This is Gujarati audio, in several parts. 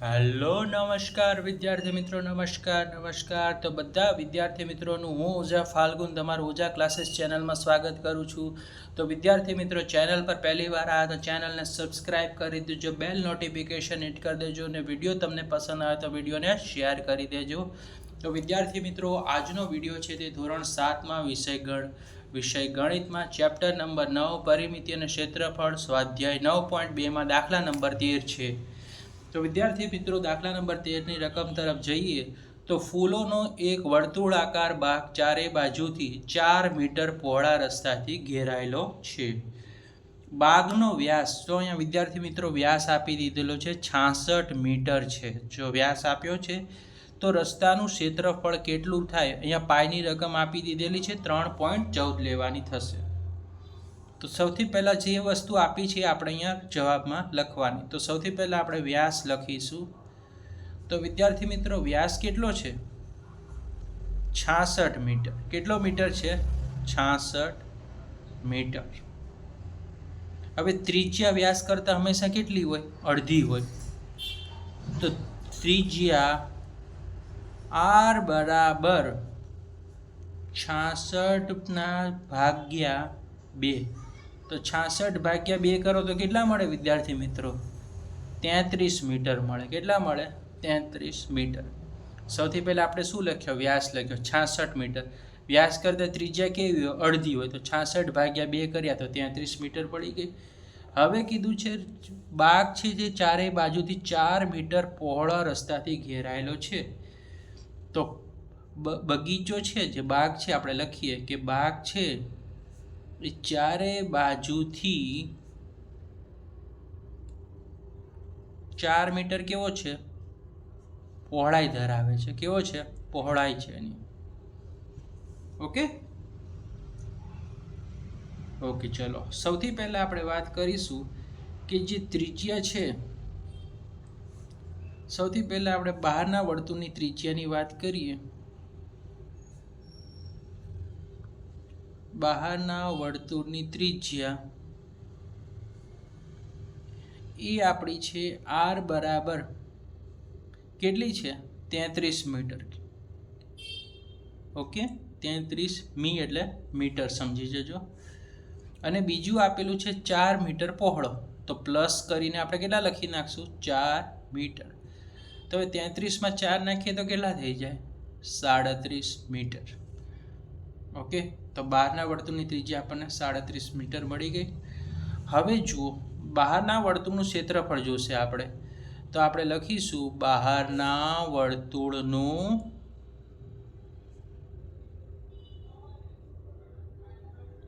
હેલો નમસ્કાર વિદ્યાર્થી મિત્રો, નમસ્કાર. તો બધા વિદ્યાર્થી મિત્રોનું હું ઓઝા ફાલ્ગુન તમારું ઓઝા ક્લાસીસ ચેનલમાં સ્વાગત કરું છું. તો વિદ્યાર્થી મિત્રો, ચેનલ પર પહેલી વાર આવ્યા તો ચેનલને સબસ્ક્રાઇબ કરી દેજો, બેલ નોટિફિકેશન હિટ કરી દેજો અને વિડીયો તમને પસંદ આવે તો વિડીયોને શેર કરી દેજો. તો વિદ્યાર્થી મિત્રો, આજનો વિડીયો છે તે ધોરણ 7માં વિષય ગણિતમાં ચેપ્ટર નંબર 9 પરિમિતિ અને ક્ષેત્રફળ સ્વાધ્યાય 9.2માં દાખલા નંબર 13 છે. તો વિદ્યાર્થી મિત્રો, દાખલા નંબર 13ની રકમ તરફ જઈએ તો ફૂલોનો એક વર્તુળાકાર બાગ ચારે બાજુથી 4 મીટર પહોળા રસ્તાથી ઘેરાયેલો છે. બાગનો વ્યાસ, તો અહીંયા વિદ્યાર્થી મિત્રો વ્યાસ આપી દીધેલો છે 66 મીટર છે. જો વ્યાસ આપ્યો છે તો રસ્તાનું ક્ષેત્રફળ કેટલું થાય, અહીંયા પાયની રકમ આપી દીધેલી છે 3.14 લેવાની થશે. તો સૌથી પહેલાં જે વસ્તુ આપી છે આપણે અહીંયા જવાબમાં લખવાની. તો સૌથી પહેલાં આપણે વ્યાસ લખીશું. તો વિદ્યાર્થી મિત્રો, વ્યાસ કેટલો છે? 66 મીટર. કેટલો મીટર છે? 66 મીટર. હવે ત્રિજ્યા વ્યાસ કરતાં હંમેશા કેટલી હોય? અડધી હોય. તો ત્રિજ્યા r બરાબર 66/2. તો 66/2 કરો તો કેટલા મળે વિદ્યાર્થી મિત્રો? 33 મીટર મળે. કેટલા મળે? 33 મીટર. સૌથી પહેલાં આપણે શું લખ્યો? વ્યાસ લખ્યો 66 મીટર. વ્યાસ કરતાં ત્રિજ્યા કેવી હોય? અડધી હોય. તો 66/2 કર્યા તો 33 મીટર પડી ગઈ. હવે કીધું છે બાગ છે જે ચારેય બાજુથી 4 મીટર પહોળા રસ્તાથી ઘેરાયેલો છે. તો બગીચો છે, જે બાગ છે, આપણે લખીએ કે બાગ છે એ ચારે બાજુથી 4 મીટર કેવો છે? પહોળાઈ ધરાવે છે. કેવો છે? પહોળાઈ છે એની. ઓકે, ચલો સૌથી પહેલા આપણે વાત કરીશું કે જે ત્રિજ્યા છે, સૌથી પહેલા આપણે બહારના વર્તુળની ત્રિજ્યાની વાત કરીએ. બહારના વર્તુળની ત્રિજ્યા એ આપણી છે r બરાબર કેટલી છે? 33 મીટર. ઓકે, 33 મી એટલે મીટર સમજી જજો. અને બીજું આપેલું છે 4 મીટર પહોળો. તો પ્લસ કરીને આપણે કેટલા લખી નાખશું? 4 મીટર. તો હવે 33માં 4 નાખીએ તો કેટલા થઈ જાય? 37 મીટર. ઓકે, તો બહારના વર્તુળની ત્રિજ્યા આપણને 37 મીટર મળી ગઈ. હવે જુઓ, બહારના વર્તુળનું ક્ષેત્રફળ જોશે આપણે. તો આપણે લખીશું બહારના વર્તુળનું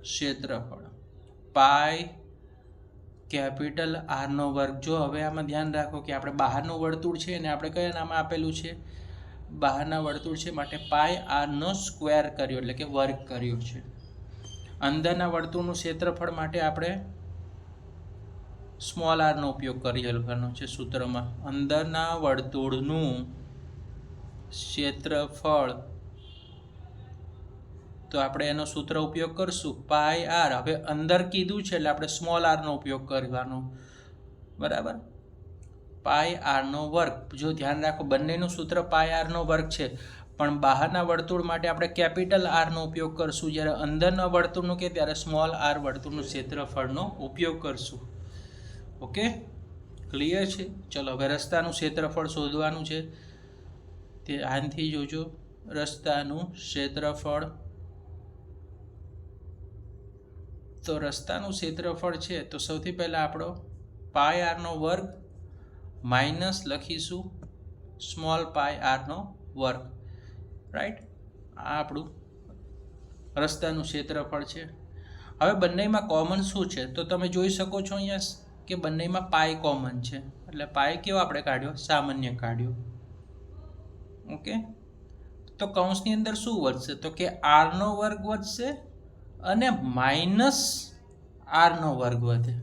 ક્ષેત્રફળ પાય કેપિટલ આરનો વર્ગ. જો હવે આમાં ધ્યાન રાખો કે આપણે બહારનું વર્તુળ છે અને આપણે કયા નામ આપેલું છે? બહારના વર્તુળ છે માટે પાય આરનો સ્ક્વેર કર્યો, એટલે કે વર્ગ કર્યો છે. અંદરના વર્તુળનું ક્ષેત્રફળ માટે આપણે સ્મોલ આરનો ઉપયોગ કરેલો છે સૂત્રમાં. અંદરના વર્તુળનું ક્ષેત્રફળ, તો આપણે એનો સૂત્ર ઉપયોગ કરશું પાય આર. હવે અંદર કીધું છે એટલે આપણે સ્મોલ આરનો ઉપયોગ કરવાનો, બરાબર? પાય આરનો વર્ગ. જો ધ્યાન રાખો, બંનેનું સૂત્ર પાય આરનો વર્ગ છે, પણ બહારના વર્તુળ માટે આપણે કેપિટલ આરનો ઉપયોગ કરશું, જ્યારે અંદરના વર્તુળનું કે ત્યારે સ્મોલ આર વર્તુળનું ક્ષેત્રફળનો ઉપયોગ કરશું. ઓકે, ક્લિયર છે? ચલો હવે રસ્તાનું ક્ષેત્રફળ શોધવાનું છે. તે ધ્યાનથી જોજો. રસ્તાનું ક્ષેત્રફળ, તો રસ્તાનું ક્ષેત્રફળ છે તો સૌથી પહેલાં આપણો પાય આરનો વર્ગ માઇનસ લખીશું સ્મોલ પાય આરનો વર્ગ. રાઈટ? આ આપણું રસ્તાનું ક્ષેત્રફળ છે. હવે બંનેમાં કોમન શું છે? તો તમે જોઈ શકો છો અહીંયા કે બંનેમાં પાય કોમન છે, એટલે પાય કેવો આપણે કાઢ્યો? સામાન્ય કાઢ્યો. ઓકે, તો કૌંસની અંદર શું વધશે? તો કે આરનો વર્ગ વધશે અને માઇનસ આરનો વર્ગ વધે.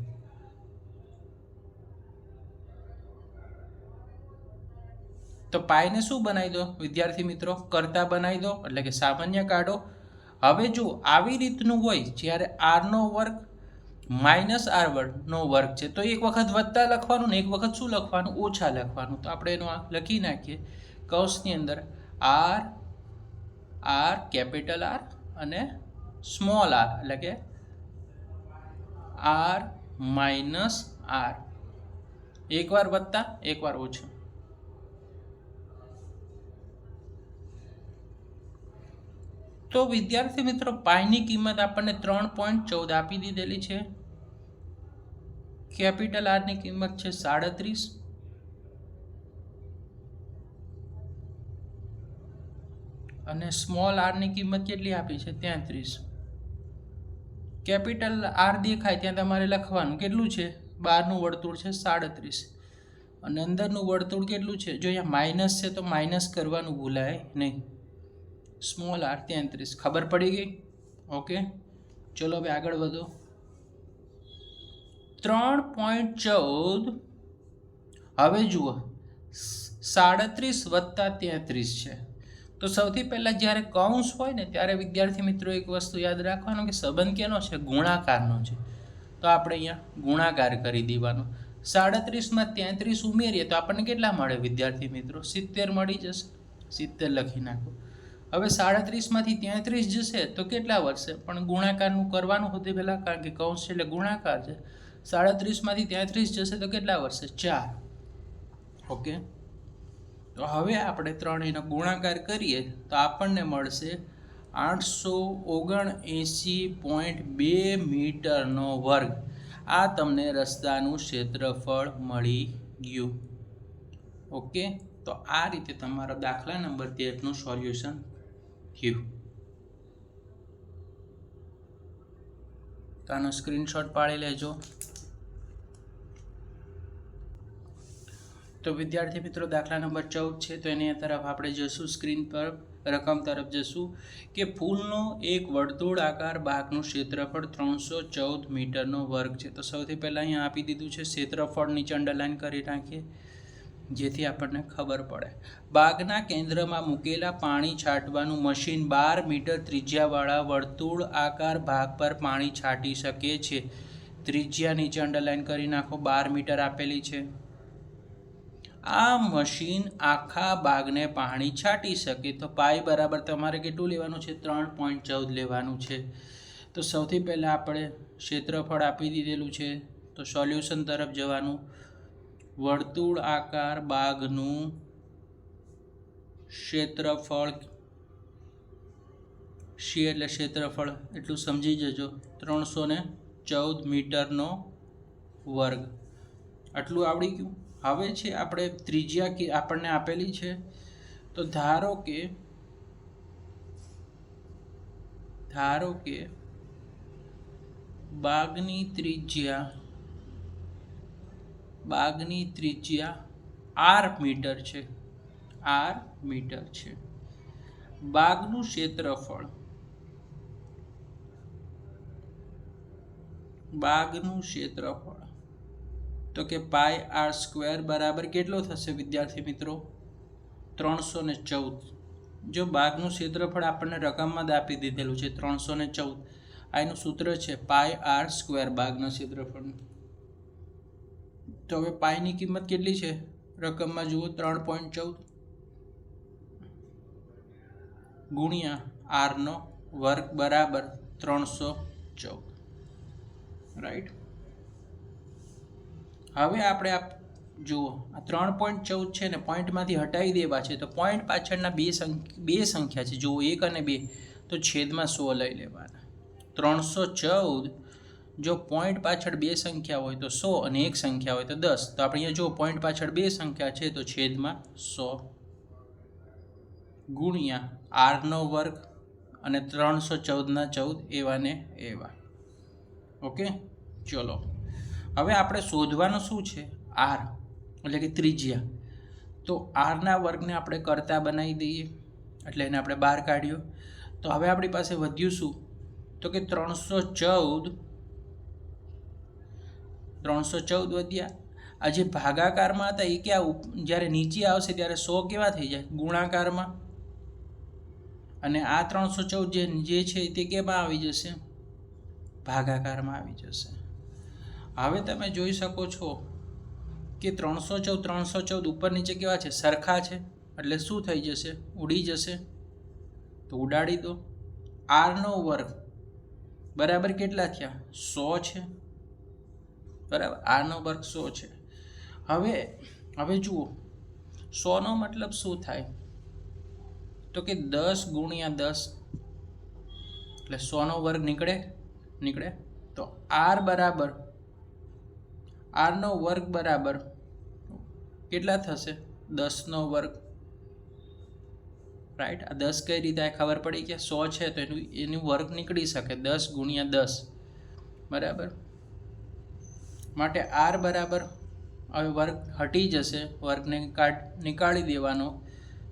તો પાયને શું બનાવી દો વિદ્યાર્થી મિત્રો? કરતા બનાવી દો, એટલે કે સામાન્ય કાઢો. હવે જો આવી રીતનું હોય, જ્યારે આરનો વર્ગ માઇનસ આર નો વર્ગ છે, તો એક વખત વત્તા લખવાનું ને એક વખત શું લખવાનું, ઓછા લખવાનું. તો આપણે એનું લખી નાખીએ કૌંસની અંદર આર આર કેપિટલ આર અને સ્મોલ આર, એટલે કે આર માઇનસ આર, એકવાર વત્તા એકવાર ઓછું. તો વિદ્યાર્થી મિત્રો પાઈની કિંમત આપણને 3.14 આપી દીધેલી છે. કેપિટલ આર ની કિંમત છે 37 અને સ્મોલ આર ની કિંમત કેટલી આપી છે 33. કેપિટલ આર દેખાય ત્યાં તમારે લખવાનું કેટલું છે, બહારનું વર્તુળ છે 37 અને અંદરનું વર્તુળ કેટલું છે, જો અહીંયા માઇનસ છે તો માઇનસ કરવાનું ભૂલાય નહીં. Small R 33. ખબર પડી ગઈ? ઓકે, ચલો હવે આગળ વધો. 3.14 હવે જુઓ 37 વત્તા 33 છે. તો સૌથી પહેલાં જ્યારે કૌંસ હોય ને ત્યારે વિદ્યાર્થી મિત્રો એક વસ્તુ યાદ રાખવાનું કે સંબંધ કેનો છે, ગુણાકારનો છે. તો આપણે અહીંયા ગુણાકાર કરી દેવાનો. 37માં 33 ઉમેરીએ તો આપણને કેટલા મળે વિદ્યાર્થી મિત્રો, 70 મળી જશે. 70 લખી નાખો. હવે 37માંથી 33 જશે તો કેટલા વધશે, પણ ગુણાકારનું કરવાનું હતું પહેલાં, કારણ કે કૌંસ છે એટલે ગુણાકાર છે. 37માંથી 33 જશે તો કેટલા વધશે, 4. ઓકે, તો હવે આપણે ત્રણેયનો ગુણાકાર કરીએ તો આપણને મળશે 879.2 મીટરનો વર્ગ. આ તમને રસ્તાનું ક્ષેત્રફળ મળી ગયું. ઓકે, તો આ રીતે તમારો દાખલા નંબર 13નું સોલ્યુશન થયું. તો આનો સ્ક્રીનશોટ પાડી લેજો. તો વિદ્યાર્થી મિત્રો દાખલા નંબર 14 છે, તો એની તરફ આપણે જશું. સ્ક્રીન પર રકમ તરફ જશું કે ફૂલનો એક વર્તુળાકાર બાગનું ક્ષેત્રફળ 314 મીટરનો વર્ગ છે. તો સૌથી પહેલાં અહીંયા આપી દીધું છે ક્ષેત્રફળ, નીચે અંડરલાઈન કરી નાખીએ જેથી આપણને ખબર પડે. બાગના કેન્દ્રમાં મૂકેલા પાણી છાંટવાનું મશીન 12 મીટર ત્રિજ્યાવાળા વર્તુળ આકાર ભાગ પર પાણી છાંટી શકે છે. ત્રિજ્યા નીચે અંડરલાઈન કરી નાખો, 12 મીટર આપેલી છે. આ મશીન આખા બાગને પાણી છાંટી શકે તો પાઈ બરાબર તમારે કેટલું લેવાનું છે, 3.14 લેવાનું છે. તો સૌથી પહેલાં આપણે ક્ષેત્રફળ આપી દીધેલું છે, તો સોલ્યુશન તરફ જવાનું. વર્તુળ આકાર બાગનું ક્ષેત્રફળ, સી એટલે ક્ષેત્રફળ, એટલું સમજી જજો, 314 મીટરનો વર્ગ. આટલું આવડી ગયું. હવે છે આપણે ત્રિજ્યા કે આપણને આપેલી છે, તો ધારો કે બાગની ત્રિજ્યા r મીટર છે, બાગનું ક્ષેત્રફળ તો કે પાઈ આર સ્ક્વેર બરાબર કેટલો થશે વિદ્યાર્થી મિત્રો, 314. જો બાગનું ક્ષેત્રફળ આપણને રકમમાં જ આપી દીધેલું છે 314, આ એનું સૂત્ર છે પાઈ આર સ્ક્વેર બાગના ક્ષેત્રફળનું. તો હવે પાઈની કિંમત કેટલી છે રકમમાં જુઓ, 3.14 ગુણ્યા આરનો વર્ગ બરાબર 314. રાઈટ. હવે આપણે જુઓ આ 3.14 છે ને પોઈન્ટમાંથી હટાવી દેવા છે, તો પોઈન્ટ પાછળના બે સંખ્યા છે, જુઓ 1 અને 2, તો છેદમાં 100 લઈ લેવાના. 314 જો પોઈન્ટ પાછળ બે સંખ્યા હોય તો 100 અને એક સંખ્યા હોય તો 10. તો આપણે અહીંયા જો પોઈન્ટ પાછળ બે સંખ્યા છે તો છેદમાં 100 ગુણ્યા આરનો વર્ગ અને 314ના 14 એવા ને એવા. ઓકે, ચલો હવે આપણે શોધવાનું શું છે, આર એટલે કે ત્રિજ્યા. તો આરના વર્ગને આપણે કરતા બનાવી દઈએ, એટલે એને આપણે બહાર કાઢ્યો. તો હવે આપણી પાસે વધ્યું શું, તો કે 314 વધ્યા. આ જે ભાગાકારમાં હતા એ ક્યાં, જ્યારે નીચે આવશે ત્યારે 100 કેવા થઈ જાય, ગુણાકારમાં. અને આ 314 જે છે તે કેમાં આવી જશે, ભાગાકારમાં આવી જશે. હવે તમે જોઈ શકો છો કે 314 ઉપર નીચે કેવા છે? સરખા છે. એટલે શું થઈ જશે? ઉડી જશે. તો ઉડાડી દો. આરનો વર્ગ બરાબર કેટલા થયા? 100 છે. બરાબર, આરનો વર્ગ 100 છે. હવે જુઓ 100નો મતલબ શું થાય? તો કે 10 ગુણ્યા 10 એટલે 100નો વર્ગ નીકળે. તો આરનો વર્ગ બરાબર કેટલા થશે? 10નો વર્ગ. રાઈટ. આ 10 કઈ રીતે ખબર પડી કે 100 છે તો એનું વર્ગ નીકળી શકે 10 ગુણ્યા 10. બરાબર. માટે આર બરાબર હવે વર્ગ હટી જશે, વર્ગને નીકાળી દેવાનો.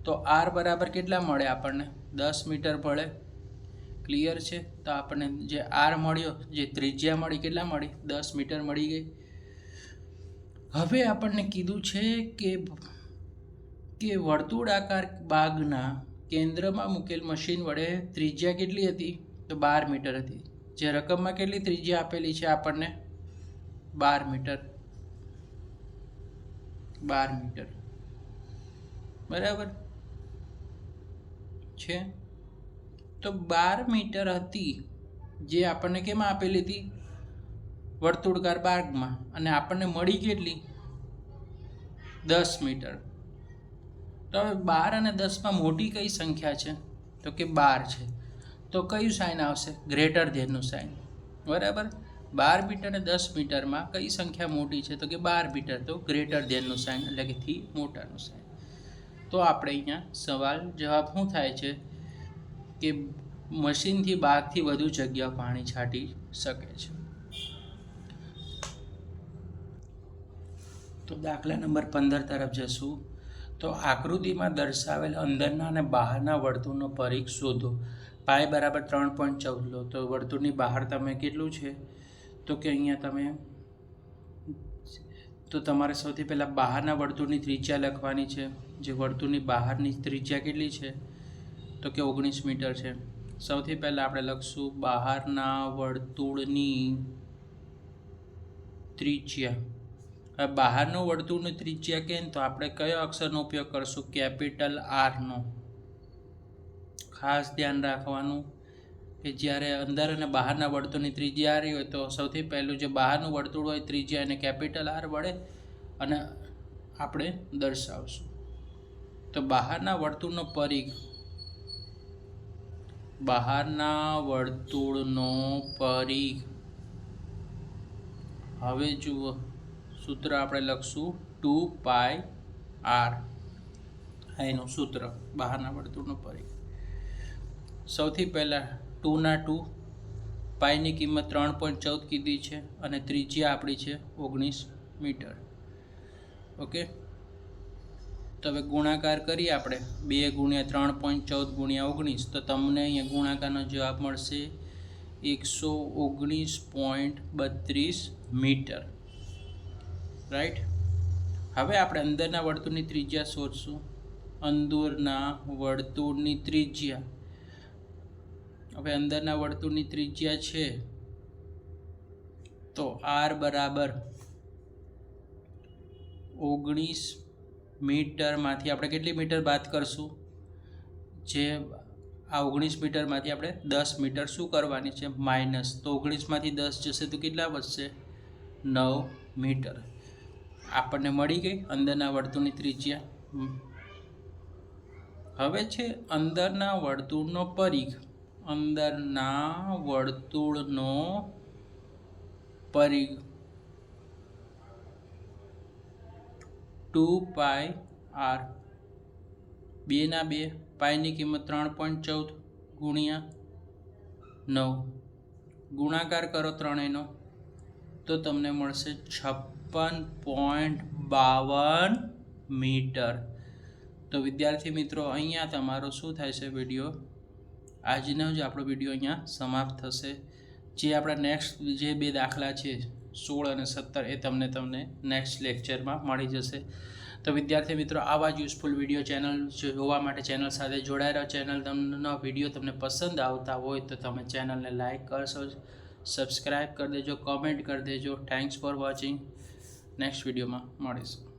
તો આર બરાબર કેટલા મળે આપણને? 10 મીટર મળે. ક્લિયર છે? તો આપણને જે આર મળ્યો, જે ત્રિજ્યા મળી, કેટલા મળી? 10 મીટર મળી ગઈ. હવે આપણને કીધું છે કે વર્તુળાકાર બાગના કેન્દ્રમાં મૂકેલ મશીન વડે ત્રિજ્યા કેટલી હતી? તો 12 મીટર હતી. જે રકમમાં કેટલી ત્રિજ્યા આપેલી છે આપણને? 12 મીટર. 12 મીટર. બરાબર છે. તો 12 મીટર હતી, જે આપણને કેમાં આપેલી હતી? વર્તુળાકાર બાગમાં. અને આપણને મળી કેટલી? 10 મીટર. તો હવે 12 અને 10માં મોટી કઈ સંખ્યા છે? તો કે 12 છે. તો કયું સાઇન આવશે? ગ્રેટર ધેનનું સાઇન. બરાબર. 12 મીટર અને 10 મીટરમાં કઈ સંખ્યા મોટી છે? તો કે 12 મીટર. તો ગ્રેટર ધેનનું સાઇન એટલે કે થી મોટાનું સાઇન. તો આપણે અહીંયા સવાલ જવાબ શું થાય છે કે મશીનથી બાગથી વધુ જગ્યા પાણી છાંટી શકે છે. તો દાખલા નંબર 15 તરફ જશું. તો આકૃતિમાં દર્શાવેલ અંદરના અને બહારના વર્તુળનો પરિઘ શોધો. પાય બરાબર 3.14 લો. તો વર્તુળની બહાર તમે કેટલું છે? તો કે અહીંયા તમારે સૌથી પહેલાં બહારના વર્તુળની ત્રિજ્યા લખવાની છે. જે વર્તુળની બહારની ત્રિજ્યા કેટલી છે? તો કે 19 મીટર છે. સૌથી પહેલાં આપણે લખશું બહારના વર્તુળની ત્રિજ્યા. હવે બહારનું વર્તુળની ત્રિજ્યા કહે તો આપણે કયો અક્ષરનો ઉપયોગ કરશું? કેપિટલ આરનો. ખાસ ધ્યાન રાખવાનું કે જ્યારે અંદર અને બહારના વર્તુળની ત્રિજ્યા આવી હોય તો સૌથી પહેલું જે બહારનું વર્તુળ હોય ત્રિજ્યા એને કેપિટલ આર વડે અને આપણે દર્શાવશું. તો બહારના વર્તુળનો પરિઘ, હવે જુઓ સૂત્ર આપણે લખશું 2πr. એનું સૂત્ર બહારના વર્તુળનો પરિઘ. સૌથી પહેલાં 2 ના 2, પાઈની કિંમત 3.14 કીધી છે અને ત્રિજ્યા આપણી છે 19 મીટર. ઓકે. તો હવે ગુણાકાર કરીએ આપણે 2 ગુણ્યા 3.14 ગુણ્યા 19. તો તમને અહીંયા ગુણાકારનો જવાબ મળશે 119.32 મીટર. રાઈટ. હવે આપણે અંદરના વર્તુળની ત્રિજ્યા શોધશું. અંદરના વર્તુળની ત્રિજ્યા. હવે અંદરના વર્તુળની ત્રિજ્યા છે તો આર બરાબર 19 મીટરમાંથી આપણે કેટલી મીટર બાદ કરશું? જે આ 19 મીટરમાંથી આપણે 10 મીટર શું કરવાની છે? માઇનસ. તો 19માંથી 10 જશે તો કેટલા વધશે? 9 મીટર. આપણને મળી ગઈ અંદરના વર્તુળની ત્રિજ્યા. હવે છે અંદરના વર્તુળનો પરિઘ. 2πr. 2 ના 2, પાઈની કિંમત 3.14 ગુણ્યા 9. ગુણાકાર કરો ત્રણેયનો તો તમને મળશે 56.52 મીટર. તો વિદ્યાર્થી મિત્રો અહીંયા તમારો શું થાય છે વિડીયો, આજનો જ આપણો વિડીયો અહીંયા સમાપ્ત થશે. જે આપણા નેક્સ્ટ જે 2 દાખલા છે 16 અને 17 એ તમને નેક્સ્ટ લેક્ચરમાં મળી જશે. તો વિદ્યાર્થી મિત્રો આવા જ યુઝફુલ વિડીયો ચેનલ જોવા માટે ચેનલ સાથે જોડાઈ રહો. ચેનલનો વિડીયો તમને પસંદ આવતા હોય તો તમે ચેનલને લાઈક કરશો, સબસ્ક્રાઈબ કરી દેજો, કોમેન્ટ કરી દેજો. Thanks for watching. નેક્સ્ટ વિડીયોમાં મળીશું.